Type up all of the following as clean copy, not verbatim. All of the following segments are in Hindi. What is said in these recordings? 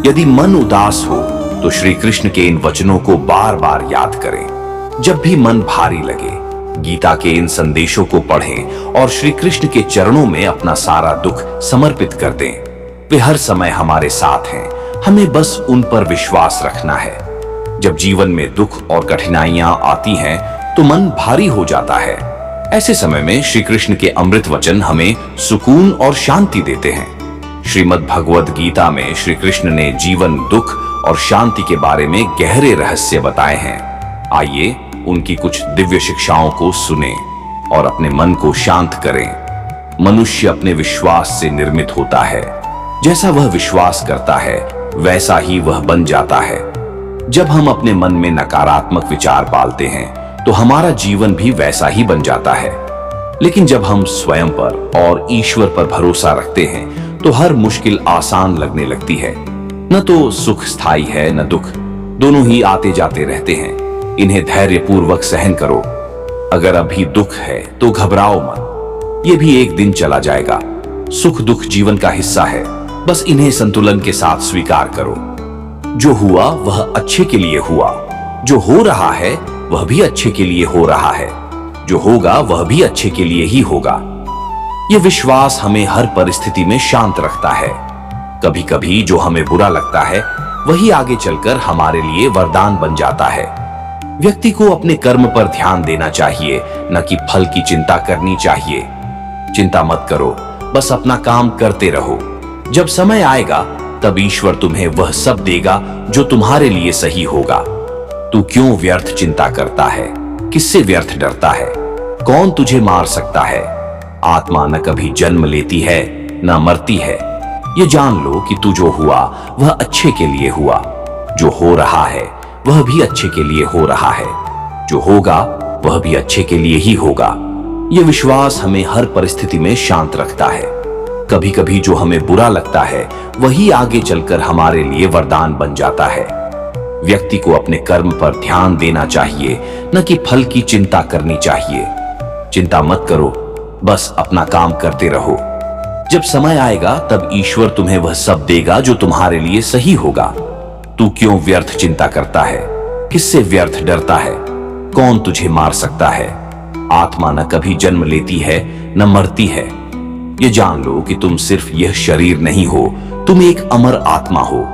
यदि मन उदास हो तो श्री कृष्ण के इन वचनों को बार बार याद करें। जब भी मन भारी लगे, गीता के इन संदेशों को पढ़ें और श्री कृष्ण के चरणों में अपना सारा दुख समर्पित कर दें। वे हर समय हमारे साथ हैं, हमें बस उन पर विश्वास रखना है। जब जीवन में दुख और कठिनाइयां आती हैं तो मन भारी हो जाता है। ऐसे समय में श्री कृष्ण के अमृत वचन हमें सुकून और शांति देते हैं। श्रीमद् भगवद गीता में श्री कृष्ण ने जीवन, दुख और शांति के बारे में गहरे रहस्य बताए हैं। आइए उनकी कुछ दिव्य शिक्षाओं को सुने और अपने मन को शांत करें। मनुष्य अपने विश्वास से निर्मित होता है। जैसा वह विश्वास करता है वैसा ही वह बन जाता है। जब हम अपने मन में नकारात्मक विचार पालते हैं तो हमारा जीवन भी वैसा ही बन जाता है। लेकिन जब हम स्वयं पर और ईश्वर पर भरोसा रखते हैं तो हर मुश्किल आसान लगने लगती है। न तो सुख स्थायी है न दुख, दोनों ही आते जाते रहते हैं। इन्हें धैर्यपूर्वक सहन करो। अगर अभी दुख है तो घबराओ मत, ये भी एक दिन चला जाएगा। सुख दुख जीवन का हिस्सा है, बस इन्हें संतुलन के साथ स्वीकार करो। जो हुआ वह अच्छे के लिए हुआ, जो हो रहा है वह भी अच्छे के लिए हो रहा है, जो होगा वह भी अच्छे के लिए ही होगा। यह विश्वास हमें हर परिस्थिति में शांत रखता है। कभी कभी जो हमें बुरा लगता है वही आगे चलकर हमारे लिए वरदान बन जाता है। व्यक्ति को अपने कर्म पर ध्यान देना चाहिए, न कि फल की चिंता करनी चाहिए। चिंता मत करो, बस अपना काम करते रहो। जब समय आएगा तब ईश्वर तुम्हें वह सब देगा जो तुम्हारे लिए सही होगा। तू क्यों व्यर्थ चिंता करता है? किससे व्यर्थ डरता है? कौन तुझे मार सकता है? आत्मा न कभी जन्म लेती है न मरती है। ये जान लो कि तू जो हुआ वह अच्छे के लिए हुआ, जो हो रहा है वह भी अच्छे के लिए हो रहा है, जो होगा वह भी अच्छे के लिए ही होगा। यह विश्वास हमें हर परिस्थिति में शांत रखता है। कभी कभी जो हमें बुरा लगता है वही आगे चलकर हमारे लिए वरदान बन जाता है। व्यक्ति को अपने कर्म पर ध्यान देना चाहिए, न कि फल की चिंता करनी चाहिए। चिंता मत करो, बस अपना काम करते रहो। जब समय आएगा तब ईश्वर तुम्हें वह सब देगा जो तुम्हारे लिए सही होगा। तू क्यों व्यर्थ चिंता करता है? किससे व्यर्थ डरता है? कौन तुझे मार सकता है? आत्मा न कभी जन्म लेती है न मरती है। ये जान लो कि तुम सिर्फ यह शरीर नहीं हो, तुम एक अमर आत्मा हो।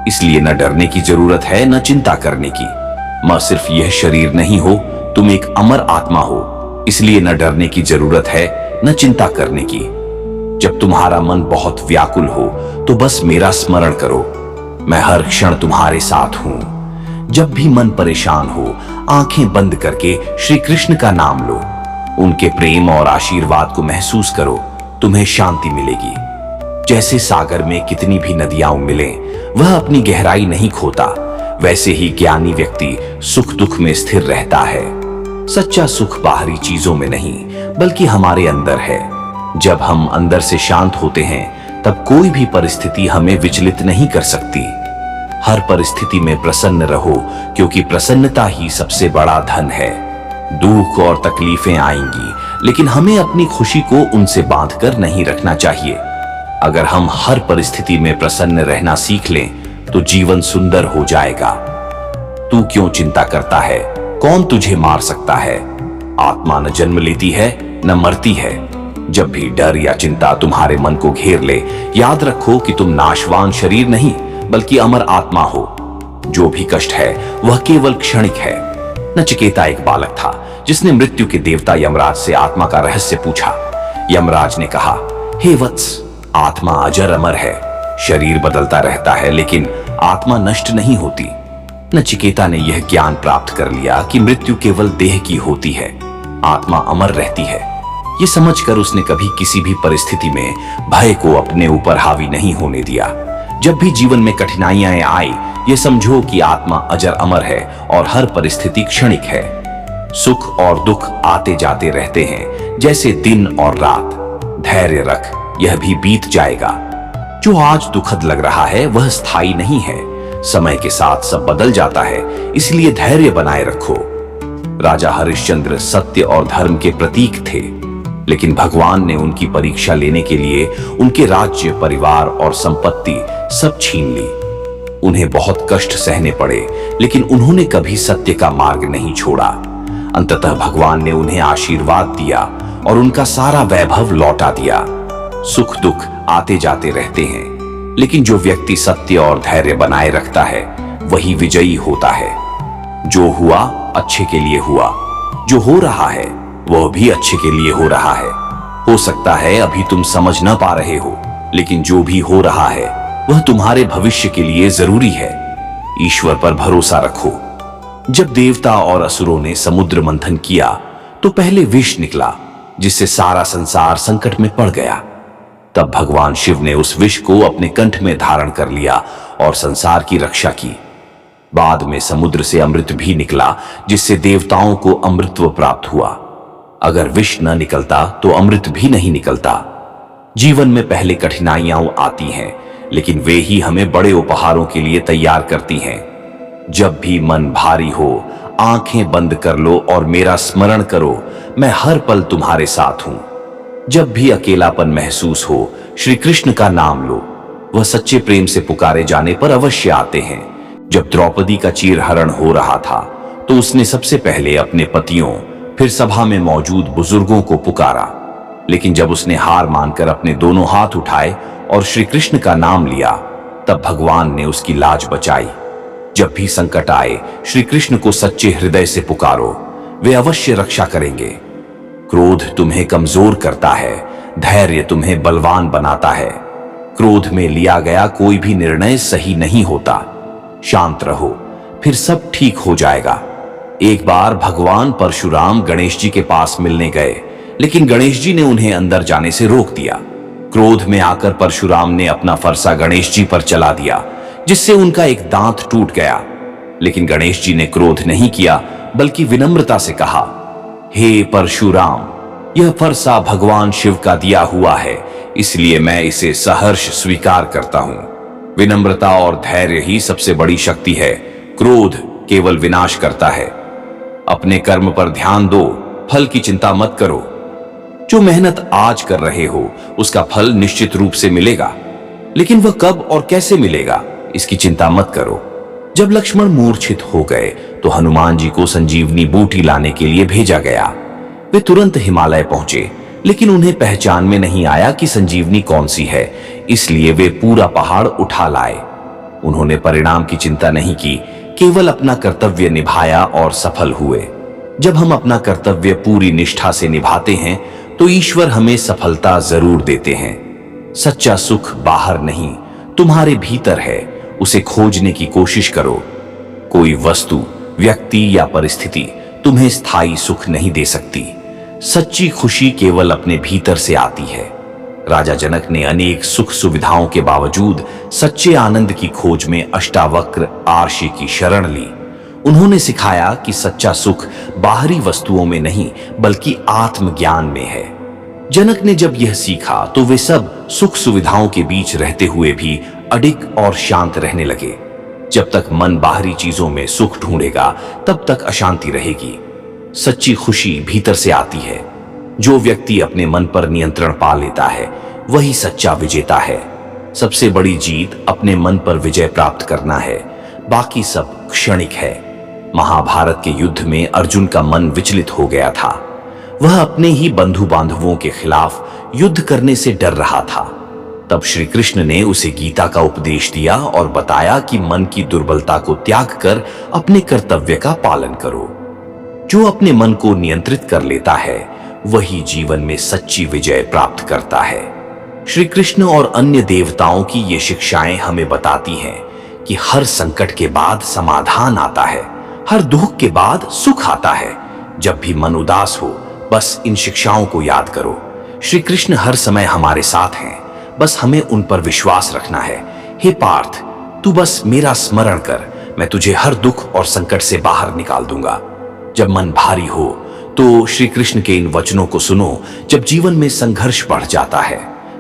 इसलिए न डरने की जरूरत है न चिंता करने की। मैं सिर्फ यह शरीर नहीं हो, तुम एक अमर आत्मा हो। इसलिए न डरने की जरूरत है न चिंता करने की। जब तुम्हारा मन बहुत व्याकुल हो तो बस मेरा स्मरण करो। मैं हर क्षण तुम्हारे साथ हूं। जब भी मन परेशान हो, आंखें बंद करके श्री कृष्ण का नाम लो। उनके प्रेम और आशीर्वाद को महसूस करो, तुम्हें शांति मिलेगी। जैसे सागर में कितनी भी नदियां मिलें, वह अपनी गहराई नहीं खोता, वैसे ही ज्ञानी व्यक्ति सुख दुख में स्थिर रहता है। सच्चा सुख बाहरी चीजों में नहीं बल्कि हमारे अंदर है। जब हम अंदर से शांत होते हैं तब कोई भी परिस्थिति हमें विचलित नहीं कर सकती। हर परिस्थिति में प्रसन्न रहो, क्योंकि प्रसन्नता ही सबसे बड़ा धन है। दुख और तकलीफें आएंगी, लेकिन हमें अपनी खुशी को उनसे बांधकर नहीं रखना चाहिए। अगर हम हर परिस्थिति में प्रसन्न रहना सीख लें तो जीवन सुंदर हो जाएगा। तू क्यों चिंता करता है? कौन तुझे मार सकता है? आत्मा न जन्म लेती है न मरती है। जब भी डर या चिंता तुम्हारे मन को घेर ले, याद रखो कि तुम नाशवान शरीर नहीं बल्कि अमर आत्मा हो। जो भी कष्ट है वह केवल क्षणिक है। नचिकेता एक बालक था जिसने मृत्यु के देवता यमराज से आत्मा का रहस्य पूछा। यमराज ने कहा, हे वत्स, आत्मा अजर अमर है। शरीर बदलता रहता है लेकिन आत्मा नष्ट नहीं होती। नचिकेता ने यह ज्ञान प्राप्त कर लिया कि मृत्यु केवल देह की होती है, आत्मा अमर रहती है। ये समझकर उसने कभी किसी भी परिस्थिति में भय को अपने ऊपर हावी नहीं होने दिया। जब भी जीवन में कठिनाइयां आई, ये समझो कि आत्मा अजर अमर है और हर परिस्थिति क्षणिक है। सुख और दुख आते जाते रहते हैं जैसे दिन और रात। धैर्य रख, यह भी बीत जाएगा। जो आज दुखद लग रहा है वह स्थायी नहीं है। समय के साथ सब बदल जाता है, इसलिए धैर्य बनाए रखो। राजा हरिश्चंद्र सत्य और धर्म के प्रतीक थे, लेकिन भगवान ने उनकी परीक्षा लेने के लिए उनके राज्य, परिवार और संपत्ति सब छीन ली। उन्हें बहुत कष्ट सहने पड़े, लेकिन उन्होंने कभी सत्य का मार्ग नहीं छोड़ा। अंततः भगवान ने उन्हें आशीर्वाद दिया और उनका सारा वैभव लौटा दिया। सुख दुख आते जाते रहते हैं, लेकिन जो व्यक्ति सत्य और धैर्य बनाए रखता है वही विजयी होता है। जो हुआ अच्छे के लिए हुआ, जो हो रहा है वह भी अच्छे के लिए हो रहा है। हो सकता है अभी तुम समझ न पा रहे हो, लेकिन जो भी हो रहा है वह तुम्हारे भविष्य के लिए जरूरी है। ईश्वर पर भरोसा रखो। जब देवता और असुरों ने समुद्र मंथन किया तो पहले विष निकला, जिससे सारा संसार संकट में पड़ गया। तब भगवान शिव ने उस विष को अपने कंठ में धारण कर लिया और संसार की रक्षा की। बाद में समुद्र से अमृत भी निकला, जिससे देवताओं को अमृतत्व प्राप्त हुआ। अगर विष न निकलता तो अमृत भी नहीं निकलता। जीवन में पहले कठिनाइयां आती हैं, लेकिन वे ही हमें बड़े उपहारों के लिए तैयार करती हैं। जब भी मन भारी हो, आंखें बंद कर लो और मेरा स्मरण करो, मैं हर पल तुम्हारे साथ हूं। जब भी अकेलापन महसूस हो, श्री कृष्ण का नाम लो। वह सच्चे प्रेम से पुकारे जाने पर अवश्य आते हैं। जब द्रौपदी का चीरहरण हो रहा था तो उसने सबसे पहले अपने पतियों, फिर सभा में मौजूद बुजुर्गों को पुकारा। लेकिन जब उसने हार मानकर अपने दोनों हाथ उठाए और श्री कृष्ण का नाम लिया, तब भगवान ने उसकी लाज बचाई। जब भी संकट आए, श्री कृष्ण को सच्चे हृदय से पुकारो, वे अवश्य रक्षा करेंगे। क्रोध तुम्हें कमजोर करता है, धैर्य तुम्हें बलवान बनाता है। क्रोध में लिया गया कोई भी निर्णय सही नहीं होता। शांत रहो, फिर सब ठीक हो जाएगा। एक बार भगवान परशुराम गणेश जी के पास मिलने गए, लेकिन गणेश जी ने उन्हें अंदर जाने से रोक दिया। क्रोध में आकर परशुराम ने अपना फरसा गणेश जी पर चला दिया, जिससे उनका एक दांत टूट गया। लेकिन गणेश जी ने क्रोध नहीं किया, बल्कि विनम्रता से कहा, हे परशुराम, यह फरसा भगवान शिव का दिया हुआ है, इसलिए मैं इसे सहर्ष स्वीकार करता हूं। विनम्रता और धैर्य ही सबसे बड़ी शक्ति है। क्रोध केवल विनाश करता है। अपने कर्म पर ध्यान दो, फल की चिंता मत करो। जो मेहनत आज कर रहे हो उसका फल निश्चित रूप से मिलेगा, लेकिन वह कब और कैसे मिलेगा इसकी चिंता मत करो। जब लक्ष्मण मूर्छित हो गए तो हनुमान जी को संजीवनी बूटी लाने के लिए भेजा गया। वे तुरंत हिमालय पहुंचे, लेकिन उन्हें पहचान में नहीं आया कि संजीवनी कौन सी है, इसलिए वे पूरा पहाड़ उठा लाए। उन्होंने परिणाम की चिंता नहीं की, केवल अपना कर्तव्य निभाया और सफल हुए। जब हम अपना कर्तव्य पूरी निष्ठा से निभाते हैं तो ईश्वर हमें सफलता जरूर देते हैं। सच्चा सुख बाहर नहीं, तुम्हारे भीतर है। उसे खोजने की कोशिश करो। कोई वस्तु, व्यक्ति या परिस्थिति तुम्हें स्थायी सुख नहीं दे सकती। सच्ची खुशी केवल अपने भीतर से आती है। राजा जनक ने अनेक सुख सुविधाओं के बावजूद सच्चे आनंद की खोज में अष्टावक्र आर्षि की शरण ली। उन्होंने सिखाया कि सच्चा सुख बाहरी वस्तुओं में नहीं, बल्कि आत्मज्ञान में है। जनक ने जब यह सीखा तो वे सब सुख सुविधाओं के बीच रहते हुए भी अडिग और शांत रहने लगे। जब तक मन बाहरी चीजों में सुख ढूंढेगा, तब तक अशांति रहेगी। सच्ची खुशी भीतर से आती है। जो व्यक्ति अपने मन पर नियंत्रण पा लेता है, वही सच्चा विजेता है। सबसे बड़ी जीत अपने मन पर विजय प्राप्त करना है, बाकी सब क्षणिक है। महाभारत के युद्ध में अर्जुन का मन विचलित हो गया था। वह अपने ही बंधु बांधवों के खिलाफ युद्ध करने से डर रहा था। तब श्री कृष्ण ने उसे गीता का उपदेश दिया और बताया कि मन की दुर्बलता को त्याग कर अपने कर्तव्य का पालन करो। जो अपने मन को नियंत्रित कर लेता है, वही जीवन में सच्ची विजय प्राप्त करता है। श्री कृष्ण और अन्य देवताओं की ये शिक्षाएं हमें बताती हैं कि हर संकट के बाद समाधान आता है, हर दुख के बाद सुख आता है। जब भी मन उदास हो, बस इन शिक्षाओं को याद करो। श्री कृष्ण हर समय हमारे साथ हैं, बस हमें उन पर विश्वास रखना है। हे पार्थ, तू बस मेरा स्मरण कर, मैं तुझे हर दुख और संकट से बाहर निकाल दूंगा। जब मन भारी हो तो श्री कृष्ण के इन वचनों को सुनो। जब जीवन में संघर्ष बढ़ जाता है,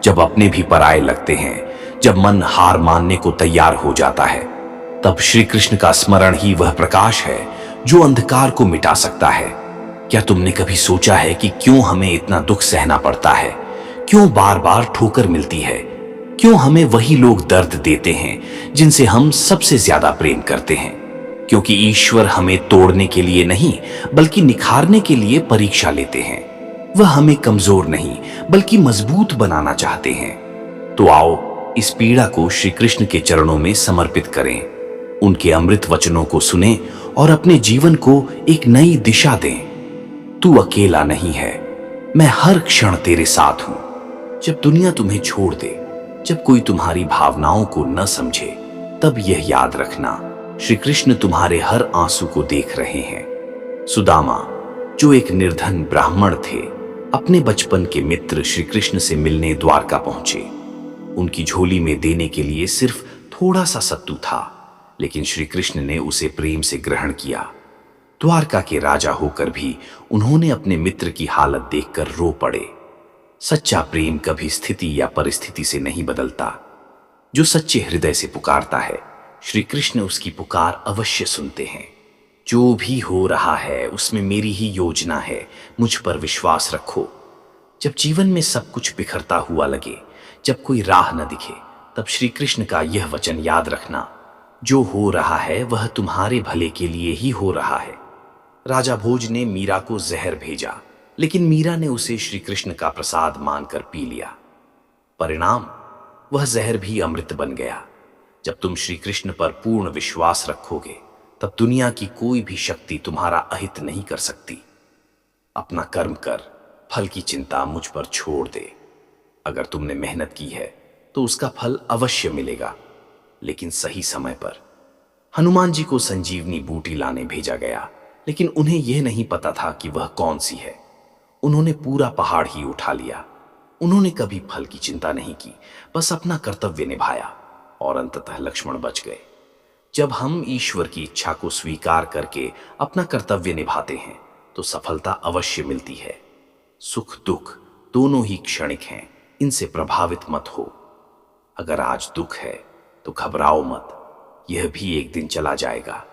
जब अपने भी पराये लगते हैं, जब मन हार मानने को तैयार हो जाता है, तब श्री कृष्ण का स्मरण ही वह प्रकाश है जो अंधकार को मिटा सकता है। क्या तुमने कभी सोचा है कि क्यों हमें इतना दुख सहना पड़ता है? क्यों बार बार ठोकर मिलती है? क्यों हमें वही लोग दर्द देते हैं जिनसे हम सबसे ज्यादा प्रेम करते हैं? क्योंकि ईश्वर हमें तोड़ने के लिए नहीं बल्कि निखारने के लिए परीक्षा लेते हैं। वह हमें कमजोर नहीं बल्कि मजबूत बनाना चाहते हैं। तो आओ इस पीड़ा को श्री कृष्ण के चरणों में समर्पित करें, उनके अमृत वचनों को सुनें और अपने जीवन को एक नई दिशा दें। तू अकेला नहीं है, मैं हर क्षण तेरे साथ हूं। जब दुनिया तुम्हें छोड़ दे, जब कोई तुम्हारी भावनाओं को न समझे, तब यह याद रखना, श्री कृष्ण तुम्हारे हर आंसू को देख रहे हैं। सुदामा, जो एक निर्धन ब्राह्मण थे, अपने बचपन के मित्र श्री कृष्ण से मिलने द्वारका पहुंचे। उनकी झोली में देने के लिए सिर्फ थोड़ा सा सत्तू था, लेकिन श्री कृष्ण ने उसे प्रेम से ग्रहण किया। द्वारका के राजा होकर भी उन्होंने अपने मित्र की हालत देखकर रो पड़े। सच्चा प्रेम कभी स्थिति या परिस्थिति से नहीं बदलता। जो सच्चे हृदय से पुकारता है, श्री कृष्ण उसकी पुकार अवश्य सुनते हैं। जो भी हो रहा है उसमें मेरी ही योजना है, मुझ पर विश्वास रखो। जब जीवन में सब कुछ बिखरता हुआ लगे, जब कोई राह न दिखे, तब श्री कृष्ण का यह वचन याद रखना, जो हो रहा है वह तुम्हारे भले के लिए ही हो रहा है। राजा भोज ने मीरा को जहर भेजा, लेकिन मीरा ने उसे श्री कृष्ण का प्रसाद मानकर पी लिया। परिणाम, वह जहर भी अमृत बन गया। जब तुम श्री कृष्ण पर पूर्ण विश्वास रखोगे, तब दुनिया की कोई भी शक्ति तुम्हारा अहित नहीं कर सकती। अपना कर्म कर, फल की चिंता मुझ पर छोड़ दे। अगर तुमने मेहनत की है तो उसका फल अवश्य मिलेगा, लेकिन सही समय पर। हनुमान जी को संजीवनी बूटी लाने भेजा गया, लेकिन उन्हें यह नहीं पता था कि वह कौन सी है। उन्होंने पूरा पहाड़ ही उठा लिया। उन्होंने कभी फल की चिंता नहीं की, बस अपना कर्तव्य निभाया और अंततः लक्ष्मण बच गए। जब हम ईश्वर की इच्छा को स्वीकार करके अपना कर्तव्य निभाते हैं, तो सफलता अवश्य मिलती है। सुख दुख दोनों ही क्षणिक हैं, इनसे प्रभावित मत हो। अगर आज दुख है तो घबराओ मत, यह भी एक दिन चला जाएगा।